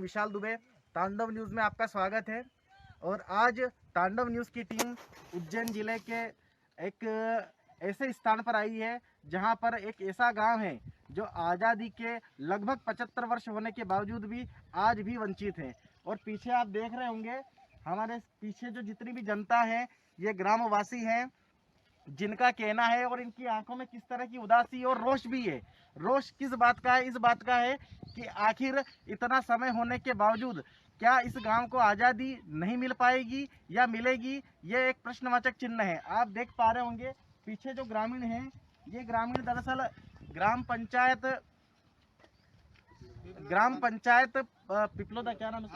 विशाल दुबे। तांडव न्यूज़ में आपका स्वागत है। और आज तांडव न्यूज़ की टीम उज्जैन जिले के एक ऐसे स्थान पर आई है जहां पर एक ऐसा गांव है जो आज़ादी के लगभग 75 वर्ष होने के बावजूद भी आज भी वंचित है। और पीछे आप देख रहे होंगे, हमारे पीछे जो जितनी भी जनता है ये ग्रामवासी हैं, जिनका कहना है और इनकी आंखों में किस तरह की उदासी और रोष भी है। रोष किस बात का है? इस बात का है कि आखिर इतना समय होने के बावजूद क्या इस गांव को आज़ादी नहीं मिल पाएगी या मिलेगी, ये एक प्रश्नवाचक चिन्ह है। आप देख पा रहे होंगे पीछे जो ग्रामीण हैं, ये ग्रामीण दरअसल ग्राम पंचायत पिपलोदा, क्या नाम है,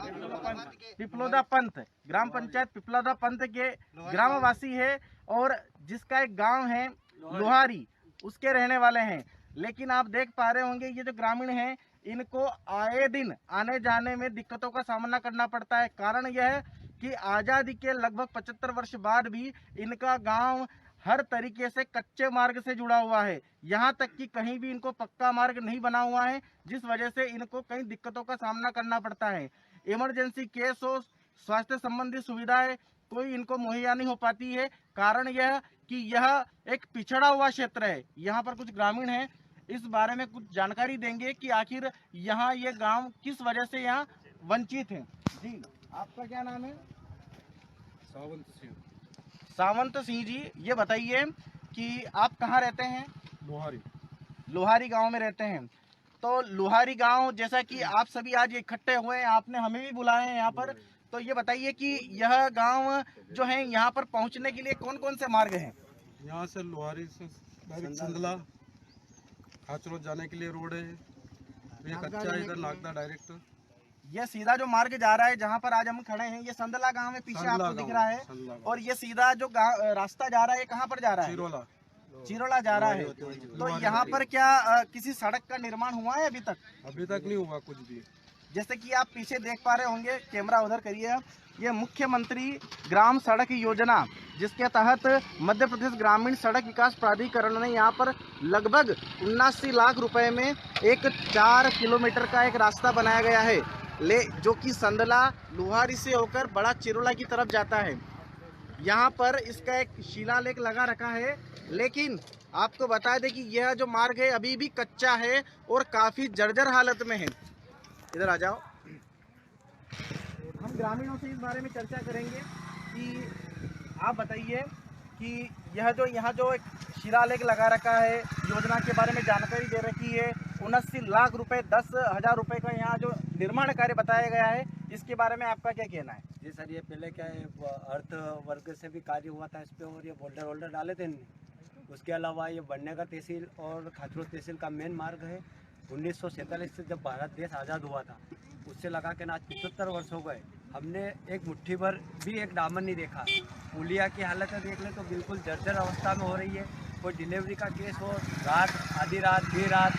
पिपलोदा पंथ, ग्राम पंचायत पिपलोदा पंथ के ग्रामवासी है और जिसका एक गांव है लोहारी, उसके रहने वाले हैं। लेकिन आप देख पा रहे होंगे ये जो ग्रामीण हैं, इनको आए दिन आने जाने में दिक्कतों का सामना करना पड़ता है। कारण यह है कि आज़ादी के लगभग 75 वर्ष बाद भी इनका गांव हर तरीके से कच्चे मार्ग से जुड़ा हुआ है। यहाँ तक कि कहीं भी इनको पक्का मार्ग नहीं बना हुआ है, जिस वजह से इनको कई दिक्कतों का सामना करना पड़ता है। इमरजेंसी केस हो, स्वास्थ्य संबंधी सुविधाएं कोई इनको मुहैया नहीं हो पाती है। कारण यह कि यह एक पिछड़ा हुआ क्षेत्र है। यहाँ पर कुछ ग्रामीण हैं, इस बारे में कुछ जानकारी देंगे कि आखिर यहाँ ये गांव किस वजह से यहाँ वंचित है। जी, आपका क्या नाम है? सावंत सिंह जी, ये बताइए कि आप कहाँ रहते हैं? लोहारी गांव में रहते हैं। तो लोहारी गांव, जैसा कि आप सभी आज इकट्ठे हुए हैं, आपने हमें भी बुलाए हैं यहाँ पर, तो ये बताइए कि यह गांव जो है यहाँ पर पहुँचने के लिए कौन कौन से मार्ग हैं? यहाँ से लोहारी से डायरेक्ट संदला खाचरो जाने के लिए रोड है, ये कच्चा इधर नागदा डायरेक्ट। ये सीधा जो मार्ग जा रहा है जहाँ पर आज हम खड़े हैं, ये संदला गांव में पीछे आपको दिख रहा है। और ये सीधा जो रास्ता जा रहा है, कहाँ पर जा रहा है? चिरोला जा रहा है। तो यहाँ पर क्या किसी सड़क का निर्माण हुआ है अभी तक? अभी तक नहीं हुआ कुछ भी। जैसे कि आप पीछे देख पा रहे होंगे, कैमरा उधर करिए, ये मुख्यमंत्री ग्राम सड़क योजना, जिसके तहत मध्य प्रदेश ग्रामीण सड़क विकास प्राधिकरण ने यहाँ पर लगभग 79 लाख रुपए में एक 4 किलोमीटर का एक रास्ता बनाया गया है, जो कि संदला लोहारी से होकर बड़ा चिरोला की तरफ जाता है। यहाँ पर इसका एक शिलालेख लगा रखा है, लेकिन आपको बता दें कि यह जो मार्ग है अभी भी कच्चा है और काफ़ी जर्जर हालत में है। इधर आ जाओ, हम ग्रामीणों से इस बारे में चर्चा करेंगे कि आप बताइए कि यह जो यहाँ जो एक शिलालेख लगा रखा है, योजना के बारे में जानकारी दे रखी है, 79 लाख रुपए 10,000 रुपये का यहाँ जो निर्माण कार्य बताया गया है, इसके बारे में आपका क्या कहना है? जी सर, ये पहले क्या है, अर्थ वर्ग से भी कार्य हुआ था इस पे और ये बोल्डर डाले थे इनने। उसके अलावा ये बननेगा तहसील और खाचरो तहसील का मेन मार्ग है। 1947 से जब भारत देश आज़ाद हुआ था, उससे लगा के आज 75 वर्ष हो गए, हमने एक मुट्ठी भर भी एक दामन नहीं देखा। पुलिया की हालत देख ले तो बिल्कुल जर्जर अवस्था में हो रही है। कोई डिलीवरी का केस हो, रात आधी रात देर रात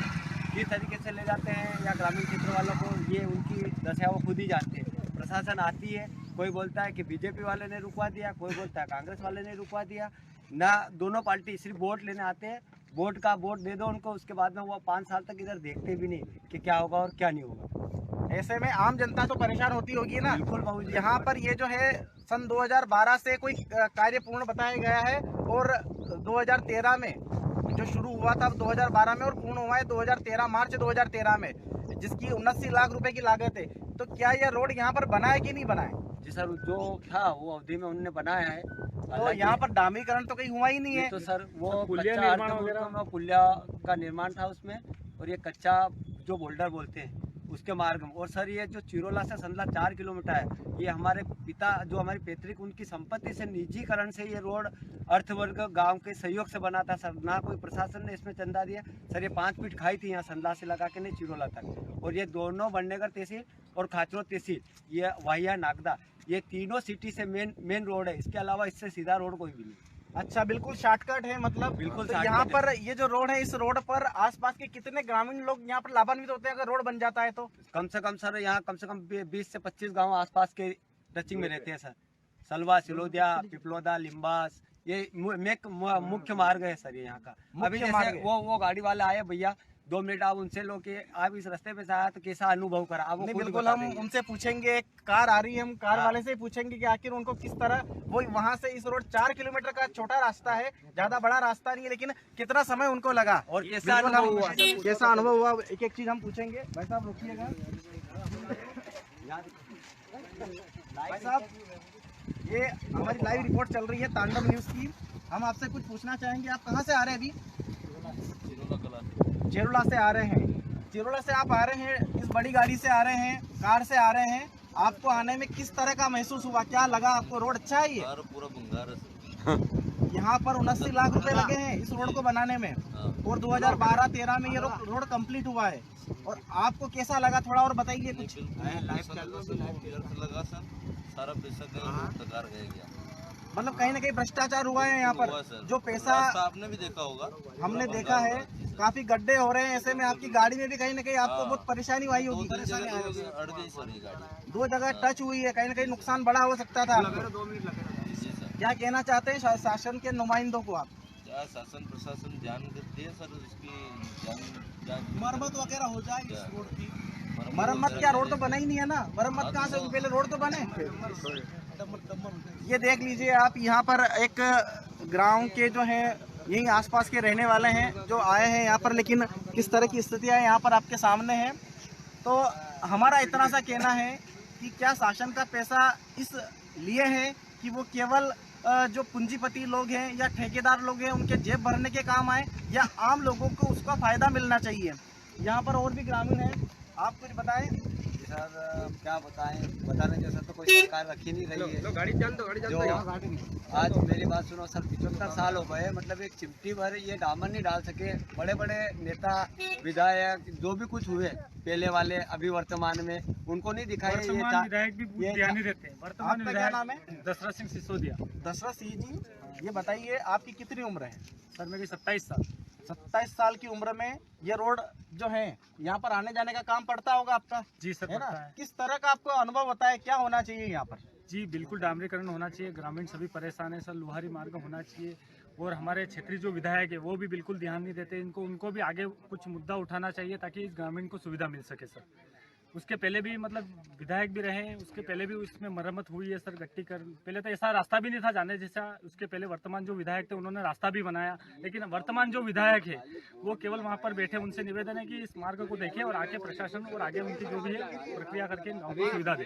किस तरीके से ले जाते हैं या ग्रामीण क्षेत्र वालों को, ये उनकी दशा वो खुद ही जानते हैं। प्रशासन आती है, कोई बोलता है कि बीजेपी वाले ने रुकवा दिया, कोई बोलता है कांग्रेस वाले ने रुकवा दिया। ना दोनों पार्टी सिर्फ वोट लेने आते हैं, वोट दे दो उनको, उसके बाद में वो 5 साल तक इधर देखते भी नहीं कि क्या होगा और क्या नहीं होगा। ऐसे में आम जनता तो परेशान होती होगी ना? बिल्कुल बाबू जी। यहाँ पर ये जो है सन 2012 से कोई कार्य पूर्ण बताया गया है और 2013 में जो शुरू हुआ था, 2012 में और पूर्ण हुआ है 2013 मार्च 2013 में, जिसकी 79 लाख रुपए की लागत है। तो क्या यह रोड यहाँ पर बना है कि नहीं बना है? जी सर, जो था वो अवधि में उन्होंने बनाया है। तो यहाँ पर डामरीकरण तो कहीं हुआ ही नहीं है। तो सर वो पुलिया का निर्माण था उसमें, और ये कच्चा जो बोल्डर बोलते हैं उसके मार्ग में। और सर ये जो चिरोला से संदला 4 किलोमीटर है, ये हमारे पिता जो हमारी पैतृक उनकी संपत्ति से निजीकरण से ये रोड अर्थवर्ग गांव के सहयोग से बना था सर। ना कोई प्रशासन ने इसमें चंदा दिया सर। ये 5 फीट खाई थी यहाँ संदला से लगा के नहीं चिरोला तक। और ये दोनों बननेगर तहसील और खाचरो तहसील, ये वाहिया नागदा, ये तीनों सिटी से मेन रोड है। इसके अलावा इससे सीधा रोड कोई भी नहीं। अच्छा, बिल्कुल शॉर्टकट है मतलब। बिल्कुल तो यहाँ पर ये जो रोड है, इस रोड पर आसपास के कितने ग्रामीण लोग यहाँ पर लाभान्वित होते हैं अगर रोड बन जाता है तो? कम से कम सर यहाँ कम से कम 20 से 25 गांव आसपास के टचिंग में रहते हैं सर। सलवा, सिलोदिया, पिपलोदा, लिम्बास, ये मुख्य मार्ग है सर ये यहाँ का। अभी जैसे वो गाड़ी वाला आया भैया, 2 मिनट आप उनसे लो कि आप इस रास्ते पे से आया तो कैसा अनुभव करा, आप वो नहीं, खुद बिल्कुल बता हम देंगे। उनसे पूछेंगे। कार आ रही है, हम कार वाले से ही पूछेंगे कि आखिर उनको किस तरह, वो वहां से इस रोड 4 किलोमीटर का छोटा रास्ता है, ज्यादा बड़ा रास्ता नहीं है, लेकिन कितना समय उनको लगा और कैसा बिल्कुल अनुभव हम- हुआ सर? कैसा अनुभव हुआ, एक एक चीज हम पूछेंगे। भाई साहब रुकिएगा। भाई साहब, ये हमारी लाइव रिपोर्ट चल रही है तांडव न्यूज की। हम आपसे कुछ पूछना चाहेंगे। आप कहाँ से आ रहे हैं अभी? चेरोला से आ रहे हैं। चेरोला से आप आ रहे हैं, इस बड़ी गाड़ी से आ रहे हैं, कार से आ रहे हैं। आपको आने में किस तरह का महसूस हुआ, क्या लगा आपको? रोड अच्छा है ये? पूरा भंगार है। यहाँ पर 79 लाख रुपए लगे हैं इस रोड को बनाने में, और 2012-13 में ये रोड कंप्लीट हुआ है। और आपको कैसा लगा, थोड़ा और बताइए कुछ। लगा सर, सारा पैसा कहीं बेकार गया। मतलब कहीं ना कहीं भ्रष्टाचार हुआ है यहाँ पर। जो पैसा आपने भी देखा होगा, हमने देखा है, काफी गड्ढे हो रहे हैं। ऐसे में आपकी गाड़ी में भी कहीं ना कहीं आपको बहुत परेशानी आई होगी। अड़ गई सर ये गाड़ी। 2 जगह टच हुई है, कहीं ना कहीं नुकसान बड़ा हो सकता था। जी सर, क्या कहना चाहते हैं शासन के नुमाइंदों को आप? क्या शासन प्रशासन ध्यान दे सर, इसकी मरम्मत वगैरह हो जाए इस रोड की। मरम्मत मरम्मत क्या, रोड तो बना ही नहीं है ना। मरम्मत कहाँ से होगी, पहले रोड तो बने। ये देख लीजिए आप, यहाँ पर एक गांव के जो हैं, यही आसपास के रहने वाले हैं जो आए हैं यहाँ पर, लेकिन किस तरह की स्थितियाँ यहाँ पर आपके सामने हैं। तो हमारा इतना सा कहना है कि क्या शासन का पैसा इस लिए है कि वो केवल जो पूंजीपति लोग हैं या ठेकेदार लोग हैं उनके जेब भरने के काम आए, या आम लोगों को उसका फायदा मिलना चाहिए? यहाँ पर और भी ग्रामीण हैं, आप कुछ बताएं। सर क्या बताएं, बताने जैसा तो कोई सरकार रखी नहीं रही है। जो आज मेरी बात सुनो सर, 75 साल हो गए, मतलब एक चिमटी भर ये डामर नहीं डाल सके। बड़े बड़े नेता विधायक जो भी कुछ हुए पहले वाले, अभी वर्तमान में उनको नहीं दिखाई। विधायक भी ध्यान नहीं देते हैं। वर्तमान आपका क्या नाम है? दशरथ सिंह सिसोदिया। दशरथ सिंह जी, ये बताइए आपकी कितनी उम्र है? सर मेरी 27 साल। 27 साल की उम्र में ये रोड जो है, यहाँ पर आने जाने का काम पड़ता होगा आपका, जी सर है ना? पड़ता है। किस तरह का आपको अनुभव होता है, क्या होना चाहिए यहाँ पर? जी बिल्कुल डामरीकरण होना चाहिए, ग्रामीण सभी परेशान है सर। लोहारी मार्ग होना चाहिए, और हमारे क्षेत्रीय जो विधायक है वो भी बिल्कुल ध्यान नहीं देते इनको। उनको भी आगे कुछ मुद्दा उठाना चाहिए ताकि इस ग्रामीण को सुविधा मिल सके सर। उसके पहले भी मतलब विधायक भी रहे, उसके पहले भी उसमें मरम्मत हुई है सर, गट्टी कर। पहले तो ऐसा रास्ता भी नहीं था जाने जैसा। उसके पहले वर्तमान जो विधायक थे उन्होंने रास्ता भी बनाया, लेकिन वर्तमान जो विधायक है वो केवल वहाँ पर बैठे। उनसे निवेदन है कि इस मार्ग को देखें और आगे प्रशासन और आगे उनकी जो भी है प्रक्रिया करके गाँव को सुविधा दे।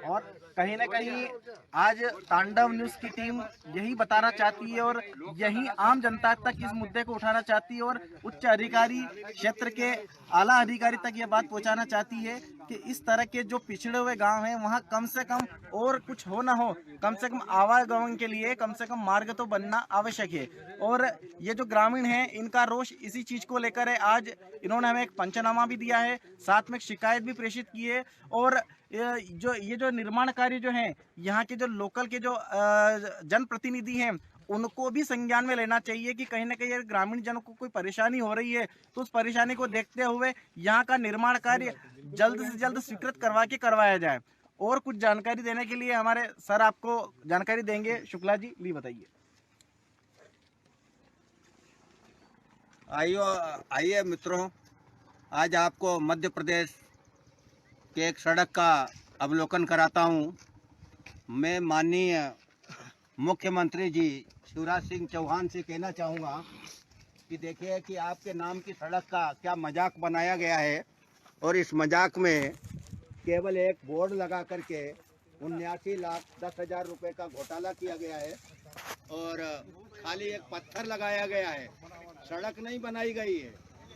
और कहीं ना कहीं आज तांडव न्यूज की टीम यही बताना चाहती है और यही आम जनता तक इस मुद्दे को उठाना चाहती है, और उच्च अधिकारी, क्षेत्र के आला अधिकारी तक ये बात पहुंचाना चाहती है कि इस तरह के जो पिछड़े हुए गांव हैं वहां कम से कम और कुछ हो ना हो, कम से कम आवागमन के लिए कम से कम मार्ग तो बनना आवश्यक है। और ये जो ग्रामीण हैं इनका रोष इसी चीज को लेकर है। आज इन्होंने हमें एक पंचनामा भी दिया है, साथ में शिकायत भी प्रेषित की है। और ये जो निर्माण कार्य जो है, यहाँ के जो लोकल के जो जनप्रतिनिधि हैं उनको भी संज्ञान में लेना चाहिए कि कहीं ना कहीं ग्रामीण जनों को कोई परेशानी हो रही है, तो उस परेशानी को देखते हुए यहाँ का निर्माण कार्य जल्द से जल्द स्वीकृत करवाया जाए। और कुछ जानकारी देने के लिए हमारे सर आपको जानकारी देंगे। शुक्ला जी, ली बताइए। आइए मित्रों, आज आपको मध्य प्रदेश के एक सड़क का अवलोकन कराता हूँ। मैं माननीय मुख्यमंत्री जी शिवराज सिंह चौहान से कहना चाहूँगा कि देखिए कि आपके नाम की सड़क का क्या मजाक बनाया गया है, और इस मजाक में केवल एक बोर्ड लगा करके 79,10,000 रुपये का घोटाला किया गया है, और खाली एक पत्थर लगाया गया है, सड़क नहीं बनाई गई है।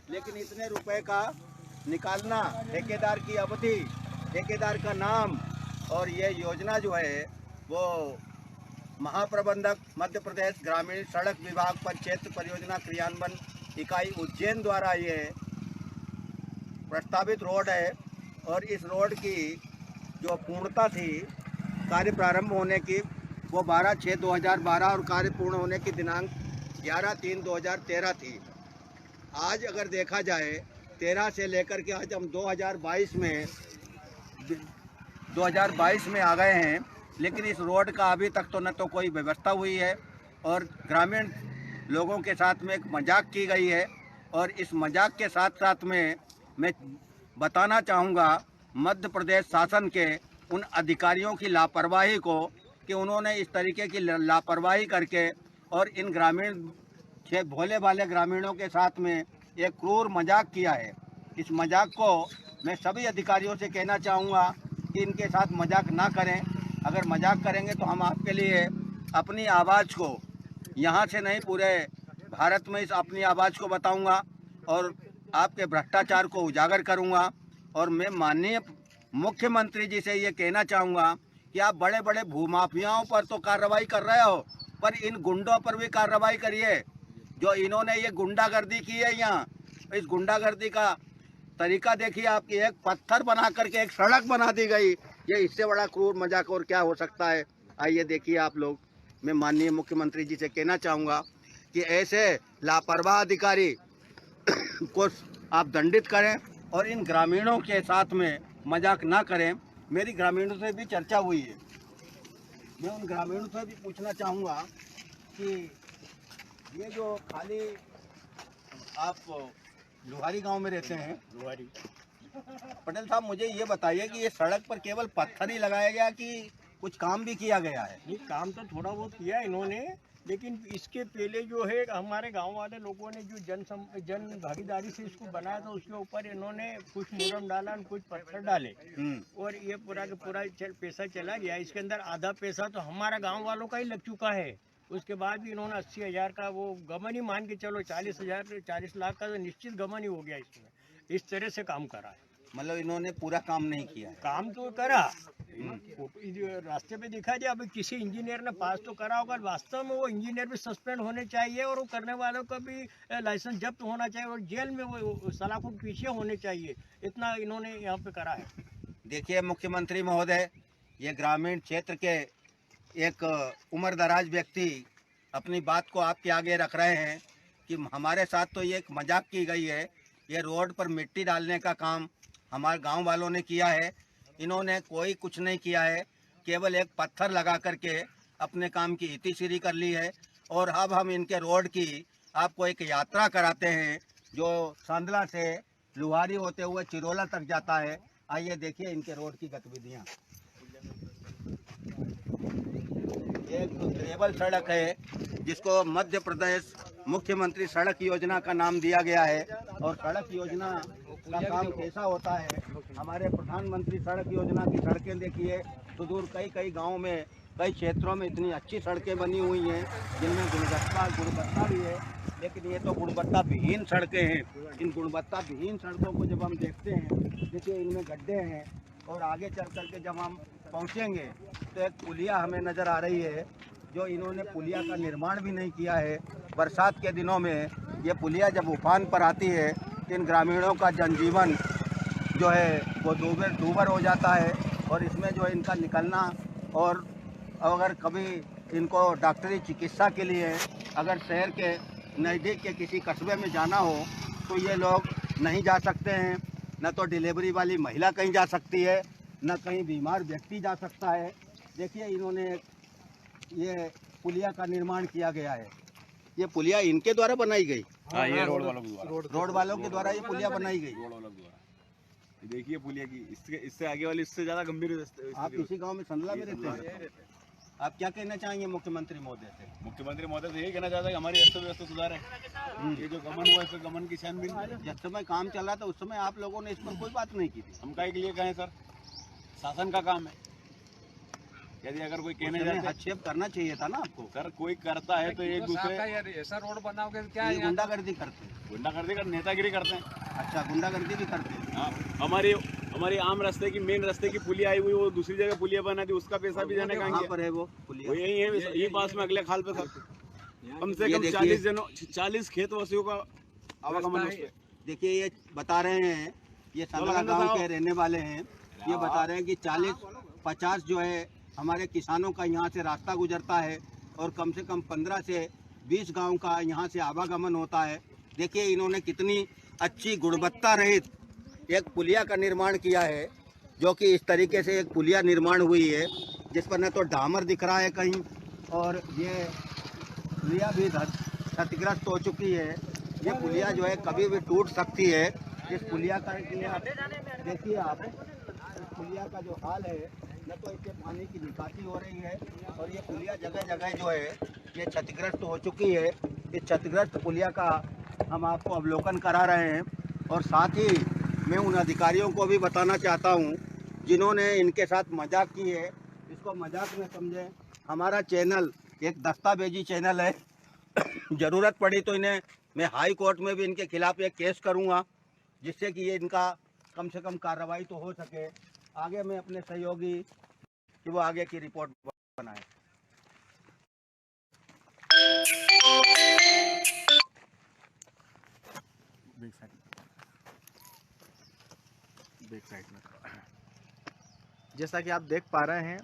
लेकिन इतने रुपए का निकालना, ठेकेदार की अवधि, ठेकेदार का नाम, और ये योजना जो है वो महाप्रबंधक मध्य प्रदेश ग्रामीण सड़क विभाग पंचायत परियोजना क्रियान्वयन इकाई उज्जैन द्वारा ये प्रस्तावित रोड है। और इस रोड की जो पूर्णता थी कार्य प्रारंभ होने की, वो 12/6/2012 और कार्य पूर्ण होने की दिनांक 11/3/2013 थी। आज अगर देखा जाए 13 से लेकर के आज हम 2022 में आ गए हैं, लेकिन इस रोड का अभी तक तो न तो कोई व्यवस्था हुई है, और ग्रामीण लोगों के साथ में एक मजाक की गई है और इस मजाक के साथ साथ में मैं बताना चाहूँगा मध्य प्रदेश शासन के उन अधिकारियों की लापरवाही को कि उन्होंने इस तरीके की लापरवाही करके और इन ग्रामीण भोले भाले ग्रामीणों के साथ में एक क्रूर मजाक किया है। इस मजाक को मैं सभी अधिकारियों से कहना चाहूँगा कि इनके साथ मजाक ना करें। अगर मजाक करेंगे तो हम आपके लिए अपनी आवाज़ को यहाँ से नहीं पूरे भारत में इस अपनी आवाज़ को बताऊँगा और आपके भ्रष्टाचार को उजागर करूँगा। और मैं माननीय मुख्यमंत्री जी से ये कहना चाहूँगा कि आप बड़े बड़े भूमाफियाओं पर तो कार्रवाई कर रहे हो, पर इन गुंडों पर भी कार्रवाई करिए जो इन्होंने ये गुंडागर्दी की है। यहाँ इस गुंडागर्दी का तरीका देखिए, आपकी एक पत्थर बना करके एक सड़क बना दी गई। ये इससे बड़ा क्रूर मजाक और क्या हो सकता है? आइए देखिए आप लोग। मैं माननीय मुख्यमंत्री जी से कहना चाहूँगा कि ऐसे लापरवाह अधिकारी को आप दंडित करें और इन ग्रामीणों के साथ में मजाक ना करें। मेरी ग्रामीणों से भी चर्चा हुई है। मैं उन ग्रामीणों से भी पूछना चाहूँगा कि ये जो खाली आप लुहारी गांव में रहते हैं, लुहारी पटेल साहब, मुझे ये बताइए कि ये सड़क पर केवल पत्थर ही लगाया गया कि कुछ काम भी किया गया है? नहीं, काम तो थोड़ा बहुत किया इन्होंने, लेकिन इसके पहले जो है हमारे गांव वाले लोगों ने जो जन भागीदारी से इसको बनाया था, उसके ऊपर इन्होंने कुछ मुरम डाला और कुछ पत्थर डाले और ये पूरा का पूरा पैसा चला गया। इसके अंदर आधा पैसा तो हमारा गांव वालों का ही लग चुका है। उसके बाद भी इन्होंने 80,000 का वो गमन ही मान के चलो, 40 लाख का तो निश्चित गमन ही हो गया इसमें। इस तरह से काम करा है। मतलब इन्होंने पूरा काम नहीं किया है। काम तो करा, रास्ते पे दिखा दिया। अभी किसी इंजीनियर ने पास तो करा होगा, वास्तव में वो इंजीनियर भी सस्पेंड होने चाहिए और वो करने वालों का भी लाइसेंस जब्त होना चाहिए और जेल में वो सलाखों के पीछे होने चाहिए। इतना इन्होंने यहाँ पे करा है। देखिए मुख्यमंत्री महोदय, ये ग्रामीण क्षेत्र के एक उम्रदराज व्यक्ति अपनी बात को आपके आगे रख रहे हैं कि हमारे साथ तो ये एक मजाक की गई है। ये रोड पर मिट्टी डालने का काम हमारे गांव वालों ने किया है। इन्होंने कोई कुछ नहीं किया है, केवल एक पत्थर लगा करके अपने काम की इतिश्री कर ली है। और अब हम इनके रोड की आपको एक यात्रा कराते हैं जो सांदला से लुहारी होते हुए चिरोला तक जाता है। आइए देखिए इनके रोड की गतिविधियाँ। एक तो ग्रेवल सड़क है जिसको मध्य प्रदेश मुख्यमंत्री सड़क योजना का नाम दिया गया है। और सड़क योजना का काम कैसा होता है, हमारे प्रधानमंत्री सड़क योजना की सड़कें देखिए, सुदूर कई गांवों में कई क्षेत्रों में इतनी अच्छी सड़कें बनी हुई हैं जिनमें गुणवत्ता भी है। लेकिन ये तो गुणवत्ता विहीन सड़कें हैं। इन गुणवत्ता विहीन सड़कों को जब हम देखते हैं, देखिए इनमें गड्ढे हैं और आगे चल करके जब हम पहुंचेंगे तो एक पुलिया हमें नज़र आ रही है जो इन्होंने पुलिया का निर्माण भी नहीं किया है। बरसात के दिनों में ये पुलिया जब उफान पर आती है, इन ग्रामीणों का जनजीवन जो है वो दूभर हो जाता है। और इसमें जो इनका निकलना, और अगर कभी इनको डॉक्टरी चिकित्सा के लिए अगर शहर के नज़दीक के किसी कस्बे में जाना हो तो ये लोग नहीं जा सकते हैं। न तो डिलीवरी वाली महिला कहीं जा सकती है, न कहीं बीमार व्यक्ति जा सकता है। देखिए इन्होंने ये पुलिया का निर्माण किया गया है। ये पुलिया इनके द्वारा बनाई गई? हाँ, ये रोड वालों के द्वारा, रोड वालों के द्वारा ये पुलिया बनाई गई। रोड वालों के द्वारा। देखिए पुलिया की इससे आगे वाली इससे ज्यादा गंभीर। आप इसी गांव में संदला में रहते हैं, आप क्या कहना चाहेंगे मुख्यमंत्री महोदय से? मुख्यमंत्री महोदय से यही कहना चाहता है कि हमारी अर्थव्यवस्था सुधार है। ये जो गमन हुआ है, गमन की छानबीन जिस समय काम चल रहा था उस समय आप लोगों ने इस पर कोई बात नहीं की थी। हम काय के लिए कहें सर, शासन का काम है। यदि अगर कोई कहने जाते हस्तक्षेप करना चाहिए था ना आपको। सर कोई करता है तो एक दूसरे ऐसा रोड बनाओगे क्या? ये गुंडागर्दी करते हैं, गुंडागर्दी कर नेतागिरी करते हैं। अच्छा, गुंडागर्दी भी करते हैं। हाँ, हमारी आम रास्ते की मेन रास्ते की पुलिया आई हुई, वो दूसरी जगह पुलिया बना दी, उसका पैसा भी जाने का कहाँ पर है वो पुलिया? वो यही है, यही पास में अगले खाल पे सर। कम से कम 40 खेत वासियों का आवागमन है। देखिए ये बता रहे हैं, ये संदला गांव के रहने वाले हैं, ये बता रहे हैं कि 40-50 जो है हमारे किसानों का यहाँ से रास्ता गुजरता है और कम से कम 15 से 20 गांव का यहाँ से आवागमन होता है। देखिए इन्होंने कितनी अच्छी गुणवत्ता रहित एक पुलिया का निर्माण किया है, जो कि इस तरीके से एक पुलिया निर्माण हुई है जिस पर न तो डामर दिख रहा है कहीं, और ये पुलिया भी क्षतिग्रस्त हो चुकी है। ये पुलिया जो है कभी भी टूट सकती है। इस पुलिया का देखिए आप, इस पुलिया का जो हाल है, न तो इससे पानी की निकासी हो रही है और ये पुलिया जगह जगह जो है ये क्षतिग्रस्त हो चुकी है। इस क्षतिग्रस्त पुलिया का हम आपको अवलोकन करा रहे हैं और साथ ही मैं उन अधिकारियों को भी बताना चाहता हूं जिन्होंने इनके साथ मजाक की है, इसको मजाक में समझें। हमारा चैनल एक दस्तावेजी चैनल है। ज़रूरत पड़ी तो इन्हें मैं हाई कोर्ट में भी इनके खिलाफ एक केस करूंगा, जिससे कि ये इनका कम से कम कार्रवाई तो हो सके। आगे मैं अपने सहयोगी कि वो आगे की रिपोर्ट बनाए। बैक साइड में जैसा कि आप देख पा रहे हैं,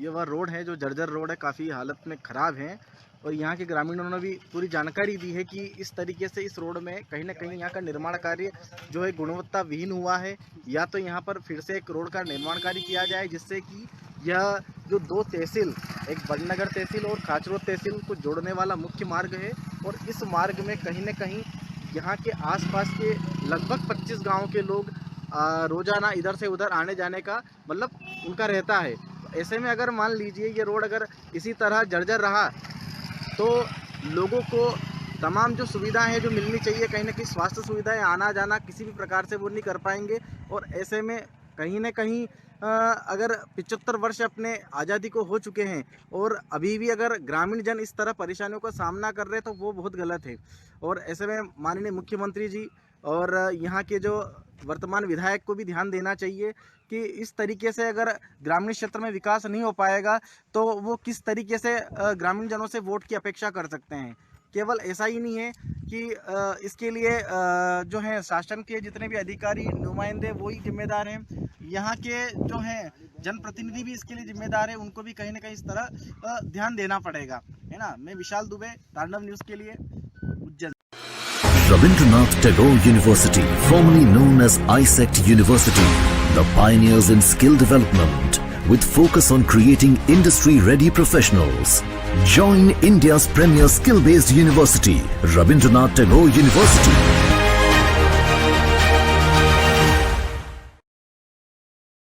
ये वह रोड है जो जर्जर रोड है, काफ़ी हालत में ख़राब है। और यहाँ के ग्रामीणों ने भी पूरी जानकारी दी है कि इस तरीके से इस रोड में कहीं ना कहीं यहाँ का निर्माण कार्य जो है गुणवत्ता विहीन हुआ है, या तो यहाँ पर फिर से एक रोड का निर्माण कार्य किया जाए, जिससे कि यह जो दो तहसील, एक बड़नगर तहसील और खाचरोद तहसील को जोड़ने वाला मुख्य मार्ग है, और इस मार्ग में कहीं ना कहीं यहाँ के आसपास के लगभग 25 गाँव के लोग रोजाना इधर से उधर आने जाने का मतलब उनका रहता है। ऐसे में अगर मान लीजिए ये रोड अगर इसी तरह जर्जर रहा तो लोगों को तमाम जो सुविधाएं हैं जो मिलनी चाहिए, कहीं ना कहीं स्वास्थ्य सुविधाएं, आना जाना किसी भी प्रकार से वो नहीं कर पाएंगे। और ऐसे में कहीं ना कहीं अगर 75 वर्ष अपने आज़ादी को हो चुके हैं और अभी भी अगर ग्रामीण जन इस तरह परेशानियों का सामना कर रहे हैं तो वो बहुत गलत है। और ऐसे में माननीय मुख्यमंत्री जी और यहाँ के जो वर्तमान विधायक को भी ध्यान देना चाहिए कि इस तरीके से अगर ग्रामीण क्षेत्र में विकास नहीं हो पाएगा तो वो किस तरीके से ग्रामीण जनों से वोट की अपेक्षा कर सकते हैं। केवल ऐसा ही नहीं है कि इसके लिए जो है शासन के जितने भी अधिकारी नुमाइंदे वही जिम्मेदार हैं, यहाँ के जो हैं जनप्रतिनिधि भी इसके लिए जिम्मेदार है, उनको भी कहीं ना कहीं इस तरह ध्यान देना पड़ेगा, है ना। मैं विशाल दुबे, तांडव न्यूज़ के लिए Ujjain. Rabindranath Tagore University, formerly known as ISECT University, the pioneers in skill development with focus on creating industry-ready professionals. Join India's premier skill-based university, Rabindranath Tagore University.